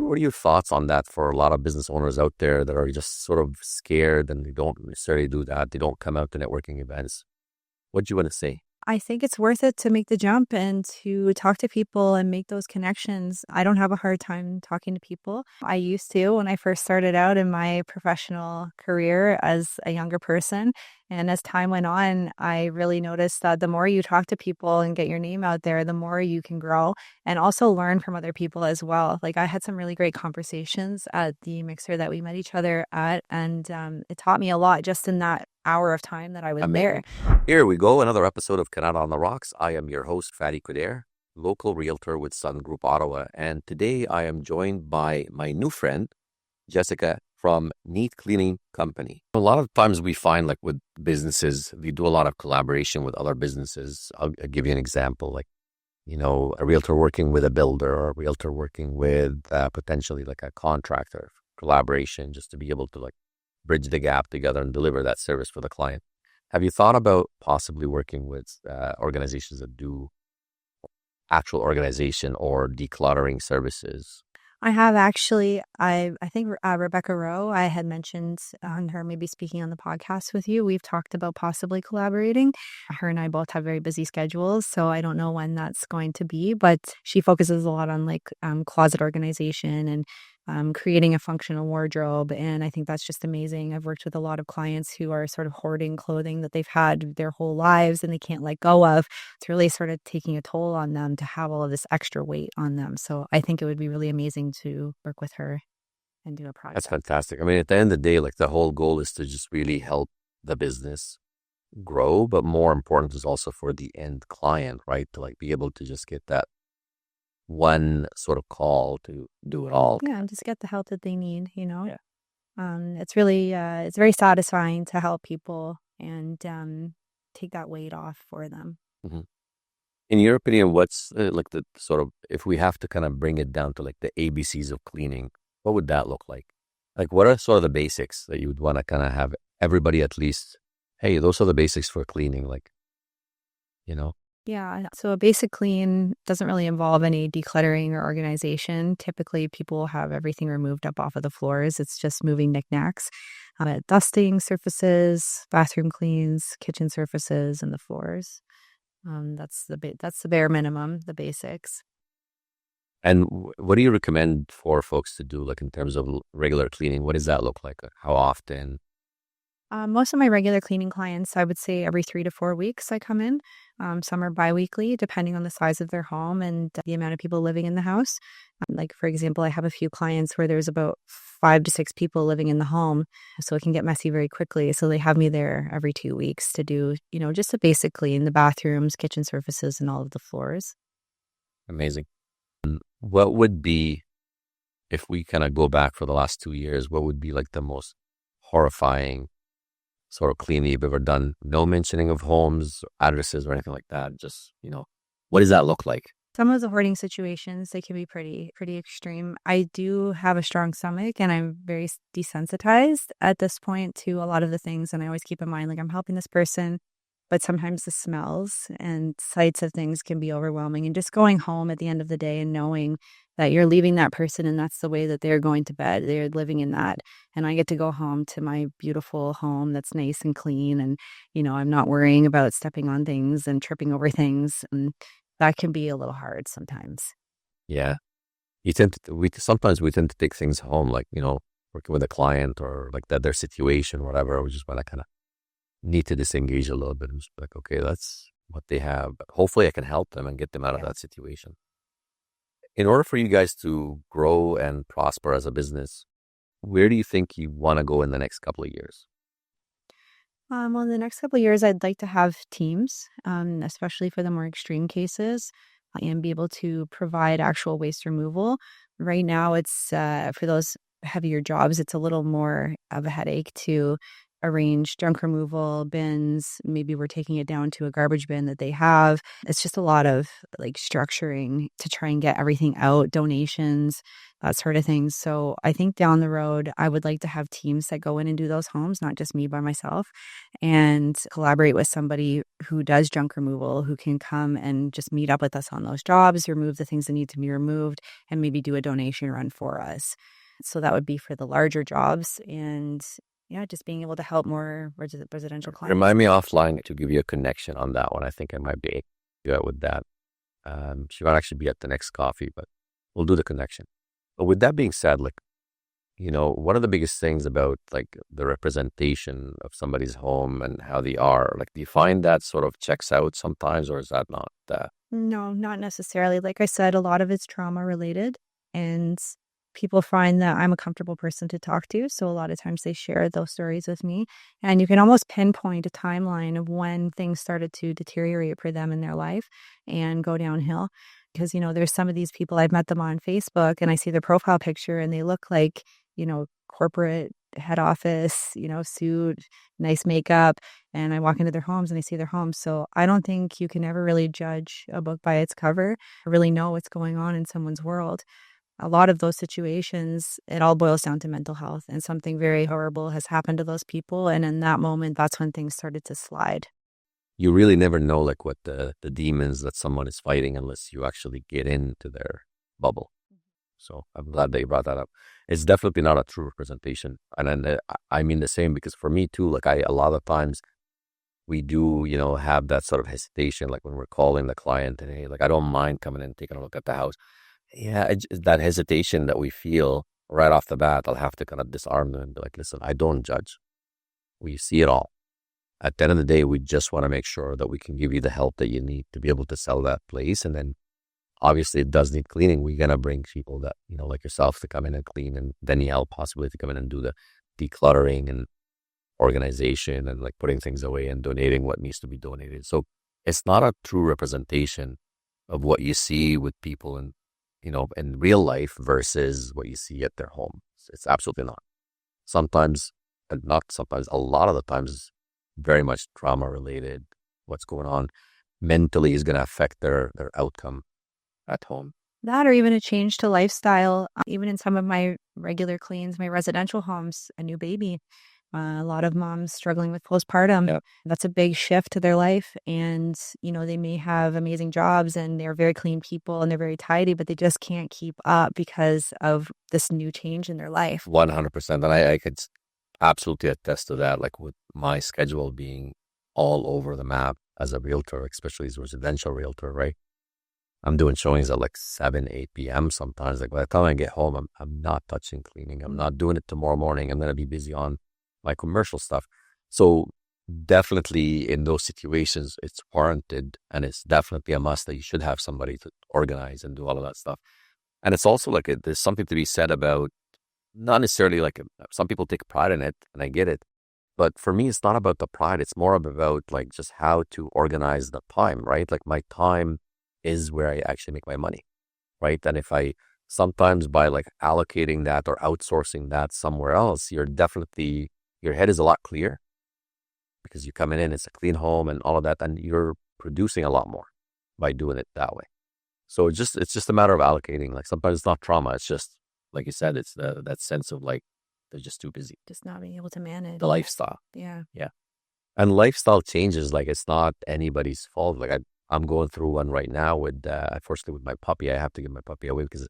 what are your thoughts on that for a lot of business owners out there that are just sort of scared and they don't necessarily do that? They don't come out to networking events. What do you want to say? I think it's worth it to make the jump and to talk to people and make those connections. I don't have a hard time talking to people. I used to when I first started out in my professional career as a younger person. And as time went on, I really noticed that the more you talk to people and get your name out there, the more you can grow and also learn from other people as well. Like I had some really great conversations at the mixer that we met each other at. And it taught me a lot just in that hour of time that I was there. Amazing. Here we go, another episode of Kanata On The Rocks. I am your host, Fady Khudair, local realtor with Sun Group Ottawa. And today I am joined by my new friend, Jessica from Neat Cleaning Company. A lot of times we find like with businesses, we do a lot of collaboration with other businesses. I'll give you an example, like, a realtor working with a builder or a realtor working with potentially like a contractor, collaboration just to be able to like bridge the gap together and deliver that service for the client. Have you thought about possibly working with organizations that do actual organization or decluttering services? I have actually. I think Rebecca Rowe, I had mentioned on her maybe speaking on the podcast with you. We've talked about possibly collaborating. Her and I both have very busy schedules, so I don't know when that's going to be, but she focuses a lot on like closet organization and creating a functional wardrobe. And I think that's just amazing. I've worked with a lot of clients who are sort of hoarding clothing that they've had their whole lives and they can't let go of. It's really sort of taking a toll on them to have all of this extra weight on them. So I think it would be really amazing to work with her and do a That's project. fantastic. I mean, at the end of the day, like the whole goal is to just really help the business grow, but more important is also for the end client, right? To like be able to just get that one sort of call to do it all. Yeah, and just get the help that they need, Yeah. It's really, it's very satisfying to help people and take that weight off for them. Mhm. In your opinion, what's like the sort of, if we have to kind of bring it down to like the ABCs of cleaning, what would that look like? Like, what are sort of the basics that you would want to kind of have everybody at least, hey, those are the basics for cleaning, like, you know? Yeah, so a basic clean doesn't really involve any decluttering or organization. Typically, people have everything removed up off of the floors. It's just moving knickknacks, dusting surfaces, bathroom cleans, kitchen surfaces, and the floors. That's the bare minimum, the basics. And what do you recommend for folks to do, like in terms of regular cleaning? What does that look like? How often? Most of my regular cleaning clients, I would say every 3 to 4 weeks I come in. Some are biweekly, depending on the size of their home and the amount of people living in the house. Like, for example, I have a few clients where there's about 5 to 6 people living in the home. So it can get messy very quickly. So they have me there every 2 weeks to do, just a basic clean, the bathrooms, kitchen surfaces, and all of the floors. Amazing. What would be, if we kind of go back for the last 2 years, what would be like the most horrifying sort of cleaning you've ever done? No mentioning of homes, addresses, or anything like that. Just, what does that look like? Some of the hoarding situations, they can be pretty extreme. I do have a strong stomach and I'm very desensitized at this point to a lot of the things. And I always keep in mind, like I'm helping this person, but sometimes the smells and sights of things can be overwhelming. And just going home at the end of the day and knowing that you're leaving that person and that's the way that they're going to bed. They're living in that. And I get to go home to my beautiful home that's nice and clean. And, I'm not worrying about stepping on things and tripping over things. And that can be a little hard sometimes. Yeah. Sometimes we tend to take things home, like, working with a client or like that, their situation, whatever. We just want to kind of need to disengage a little bit and just be like, okay, that's what they have. But hopefully I can help them and get them out of Yeah. that situation. In order for you guys to grow and prosper as a business, where do you think you want to go in the next couple of years? Well, in the next couple of years, I'd like to have teams, especially for the more extreme cases, and be able to provide actual waste removal. Right now, it's for those heavier jobs, it's a little more of a headache to arrange junk removal bins. Maybe we're taking it down to a garbage bin that they have. It's just a lot of like structuring to try and get everything out, donations, that sort of thing. So I think down the road, I would like to have teams that go in and do those homes, not just me by myself, and collaborate with somebody who does junk removal, who can come and just meet up with us on those jobs, remove the things that need to be removed, and maybe do a donation run for us. So that would be for the larger jobs. And yeah, just being able to help more residential clients. Remind me offline to give you a connection on that one. I think I might be good with that. She might actually be at the next coffee, but we'll do the connection. But with that being said, like, one of the biggest things about like the representation of somebody's home and how they are, like, do you find that sort of checks out sometimes, or is that not No, not necessarily. Like I said, a lot of it's trauma related, and people find that I'm a comfortable person to talk to. So a lot of times they share those stories with me, and you can almost pinpoint a timeline of when things started to deteriorate for them in their life and go downhill. Because, there's some of these people, I've met them on Facebook and I see their profile picture and they look like, corporate head office, suit, nice makeup. And I walk into their homes and I see their homes. So I don't think you can ever really judge a book by its cover or really know what's going on in someone's world. A lot of those situations, it all boils down to mental health, and something very horrible has happened to those people. And in that moment, that's when things started to slide. you really never know like what the demons that someone is fighting unless you actually get into their bubble. So I'm glad that you brought that up. It's definitely not a true representation. And then I mean the same, because for me too, like a lot of times we do, have that sort of hesitation, like when we're calling the client and, hey, like, I don't mind coming in and taking a look at the house. Yeah, that hesitation that we feel right off the bat, I'll have to kind of disarm them and be like, listen, I don't judge. We see it all. At the end of the day, we just want to make sure that we can give you the help that you need to be able to sell that place. And then obviously it does need cleaning. We're going to bring people that, like yourself, to come in and clean, and Danielle possibly to come in and do the decluttering and organization and like putting things away and donating what needs to be donated. So it's not a true representation of what you see with people in real life versus what you see at their home. It's absolutely not. Sometimes, and not sometimes, a lot of the times, very much trauma related. What's going on mentally is going to affect their outcome at home. That, or even a change to lifestyle. Even in some of my regular cleans, my residential homes, a new baby, a lot of moms struggling with postpartum. Yep. That's a big shift to their life. And, they may have amazing jobs and they're very clean people and they're very tidy, but they just can't keep up because of this new change in their life. 100%. And I could absolutely attest to that. Like with my schedule being all over the map as a realtor, especially as a residential realtor, right? I'm doing showings at like 7, 8 p.m. sometimes. Like by the time I get home, I'm not touching cleaning. I'm not doing it tomorrow morning. I'm going to be busy on my commercial stuff. So definitely in those situations, it's warranted, and it's definitely a must that you should have somebody to organize and do all of that stuff. And it's also like there's something to be said about, not necessarily like some people take pride in it, and I get it. But for me, it's not about the pride. It's more about like just how to organize the time, right? Like my time is where I actually make my money, right? And if I sometimes by like allocating that or outsourcing that somewhere else, your head is a lot clearer because you come in, it's a clean home and all of that, and you're producing a lot more by doing it that way. So it's just a matter of allocating. Like sometimes it's not trauma. It's just, like you said, it's that sense of like, they're just too busy. Just not being able to manage. The lifestyle. Yeah. Yeah. And lifestyle changes, like it's not anybody's fault. Like I'm going through one right now with, unfortunately with my puppy. I have to give my puppy away because,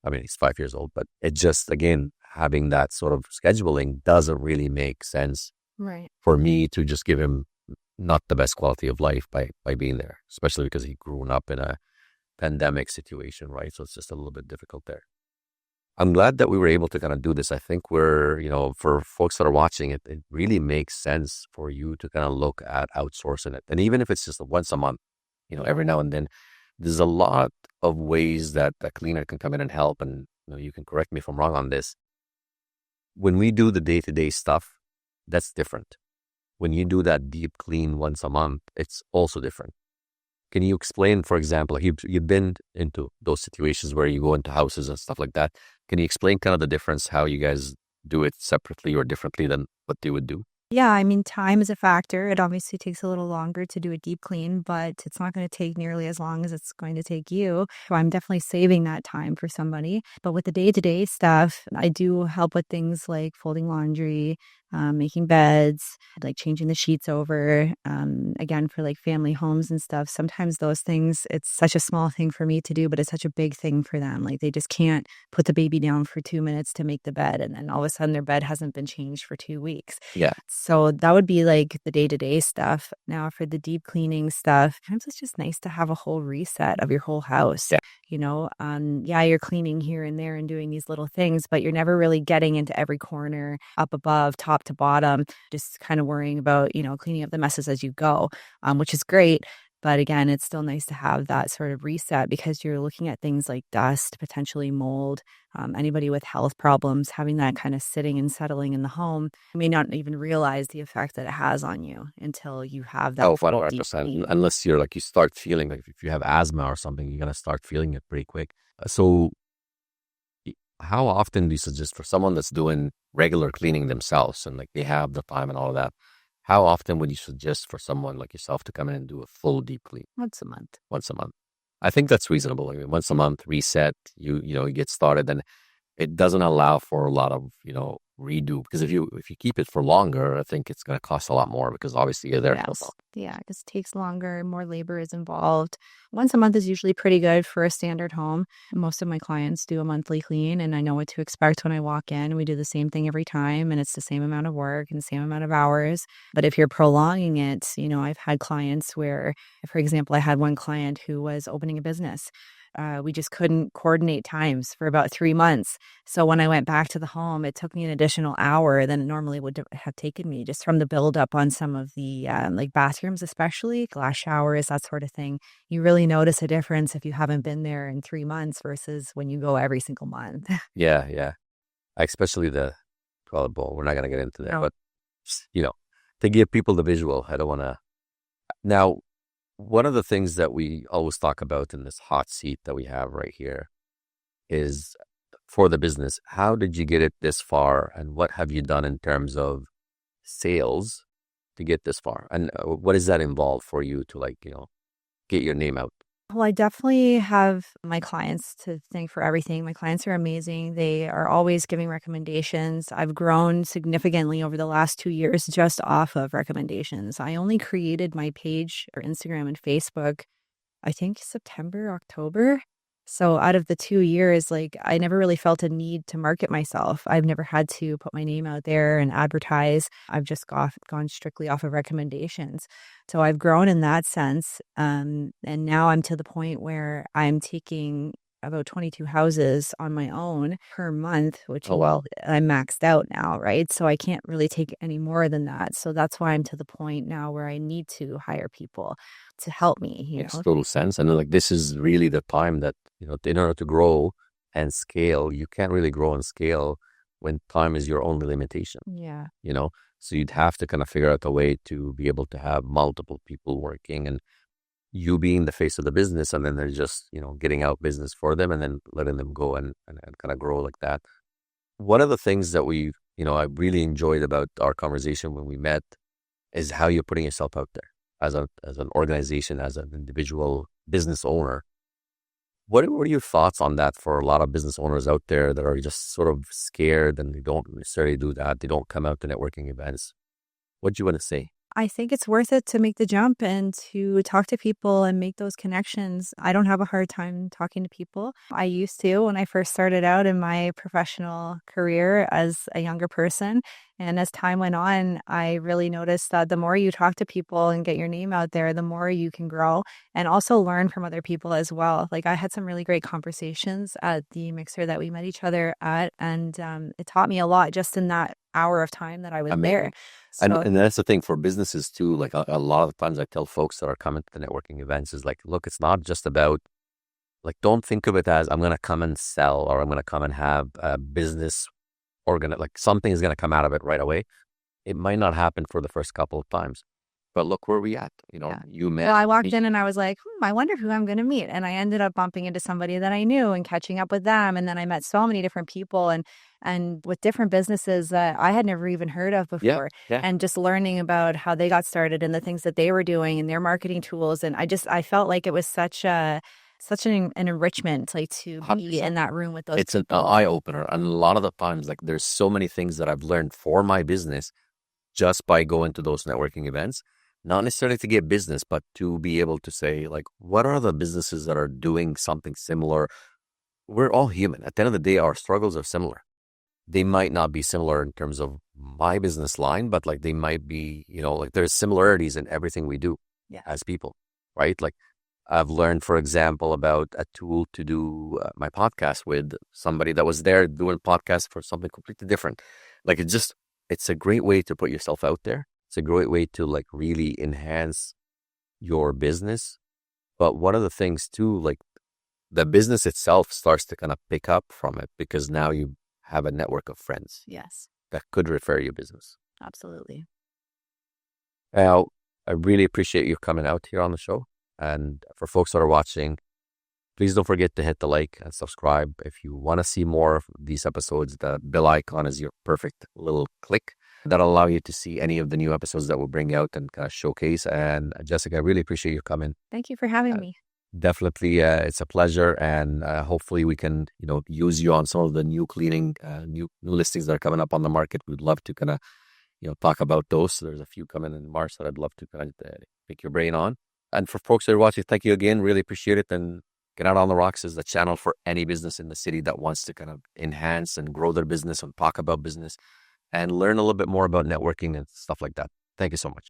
he's 5 years old, but it just, again, having that sort of scheduling doesn't really make sense. Right. For me to just give him not the best quality of life by being there, especially because he grew up in a pandemic situation, right? So it's just a little bit difficult there. I'm glad that we were able to kind of do this. I think we're, for folks that are watching it, it really makes sense for you to kind of look at outsourcing it. And even if it's just once a month, every now and then, there's a lot of ways that a cleaner can come in and help. And you can correct me if I'm wrong on this. When we do the day-to-day stuff, that's different. When you do that deep clean once a month, it's also different. Can you explain, for example, you've been into those situations where you go into houses and stuff like that. Can you explain kind of the difference, how you guys do it separately or differently than what they would do? Yeah, I mean, time is a factor. It obviously takes a little longer to do a deep clean, but it's not going to take nearly as long as it's going to take you. So I'm definitely saving that time for somebody. But with the day-to-day stuff, I do help with things like folding laundry, making beds, like changing the sheets over. Again, for like family homes and stuff, sometimes those things, it's such a small thing for me to do, but it's such a big thing for them. Like they just can't put the baby down for 2 minutes to make the bed. And then all of a sudden their bed hasn't been changed for 2 weeks. Yeah. So that would be like the day-to-day stuff. Now for the deep cleaning stuff, sometimes it's just nice to have a whole reset of your whole house. Yeah. Yeah, you're cleaning here and there and doing these little things, but you're never really getting into every corner, up above, top to bottom, just kind of worrying about, cleaning up the messes as you go, which is great. But again, it's still nice to have that sort of reset because you're looking at things like dust, potentially mold, anybody with health problems, having that kind of sitting and settling in the home. You may not even realize the effect that it has on you until you have that Oh, full deep 100%. clean. Unless you're like, you start feeling like if you have asthma or something, you're going to start feeling it pretty quick. So how often do you suggest for someone that's doing regular cleaning themselves and like they have the time and all of that? How often would you suggest for someone like yourself to come in and do a full deep clean? Once a month. Once a month. I think that's reasonable. I mean, once a month, reset, you get started, and it doesn't allow for a lot of, redo, because if you keep it for longer, I think it's going to cost a lot more because obviously you're there for Yes. Yeah, because it takes longer, more labor is involved. Once a month is usually pretty good for a standard home. Most of my clients do a monthly clean, and I know what to expect when I walk in. We do the same thing every time, and it's the same amount of work and the same amount of hours. But if you're prolonging it, I've had clients where, for example, I had one client who was opening a business. We just couldn't coordinate times for about 3 months. So when I went back to the home, it took me an additional hour than it normally would have taken me just from the buildup on some of the like bathrooms, especially glass showers, that sort of thing. You really notice a difference if you haven't been there in 3 months versus when you go every single month. Yeah, yeah. Especially the toilet bowl. We're not going to get into there, Oh, but you know, to give people the visual, I don't want to. Now, one of the things that we always talk about in this hot seat that we have right here is for the business. How did you get it this far, and what have you done in terms of sales to get this far? And what does that involve for you to get your name out? well, I definitely have my clients to thank for everything. My clients are amazing. They are always giving recommendations. I've grown significantly over the last 2 years just off of recommendations. I only created my page or Instagram and Facebook I think September, October. So out of the 2 years, like, I never really felt a need to market myself. I've never had to put my name out there and advertise. I've just gone strictly off of recommendations. So I've grown in that sense. And now I'm to the point where I'm taking about 22 houses on my own per month, which Oh, wow. I'm maxed out now, right? So I can't really take any more than that. So that's why I'm to the point now where I need to hire people to help me, Makes total sense. And like this is really the time that, in order to grow and scale, you can't really grow and scale when time is your only limitation, Yeah. you know? So you'd have to kind of figure out a way to be able to have multiple people working and you being the face of the business, and then they're just, getting out business for them and then letting them go and kind of grow like that. One of the things that I really enjoyed about our conversation when we met is how you're putting yourself out there as an organization, as an individual business owner. What are your thoughts on that for a lot of business owners out there that are just sort of scared and they don't necessarily do that? They don't come out to networking events. What do you want to say? I think it's worth it to make the jump and to talk to people and make those connections. I don't have a hard time talking to people. I used to when I first started out in my professional career as a younger person. And as time went on, I really noticed that the more you talk to people and get your name out there, the more you can grow and also learn from other people as well. Like I had some really great conversations at the mixer that we met each other at. And it taught me a lot just in that hour of time that I was there. Amazing. And So and that's the thing for businesses too. Like a lot of times I tell folks that are coming to the networking events is like, look, it's not just about like, don't think of it as I'm going to come and sell or I'm going to come and have a business like something is going to come out of it right away. It might not happen for the first couple of times, but look where we at. yeah. You Well, met. I walked in and I was like, I wonder who I'm going to meet. And I ended up bumping into somebody that I knew and catching up with them. And then I met so many different people. And and with different businesses that I had never even heard of Yeah, before, yeah. and just learning about how they got started and the things that they were doing and their marketing tools. And I felt like it was such an enrichment, like, to be 100%. in that room with those It's an people. eye opener. And a lot of the times, like there's so many things that I've learned for my business just by going to those networking events, not necessarily to get business, but to be able to say, like, what are the businesses that are doing something similar? We're all human. At the end of the day, our struggles are similar. They might not be similar in terms of my business line, but like they might be, like there's similarities in everything we do Yeah. as people, right? Like I've learned, for example, about a tool to do my podcast with somebody that was there doing podcasts for something completely different. Like it's a great way to put yourself out there. It's a great way to like really enhance your business. But one of the things too, like the business itself starts to kind of pick up from it because now you have a network of friends Yes, that could refer your business. absolutely. Now, I really appreciate you coming out here on the show. And for folks that are watching, please don't forget to hit the like and subscribe. If you want to see more of these episodes, the bell icon is your perfect little click. That'll allow you to see any of the new episodes that we'll bring out and kind of showcase. And Jessica, I really appreciate you coming. Thank you for having me. Definitely, it's a pleasure, and hopefully we can, use you on some of the new cleaning, new listings that are coming up on the market. We'd love to kind of, talk about those. So there's a few coming in March that I'd love to kind of pick your brain on. And for folks that are watching, thank you again. Really appreciate it. And Kanata On The Rocks is the channel for any business in the city that wants to kind of enhance and grow their business and talk about business and learn a little bit more about networking and stuff like that. Thank you so much.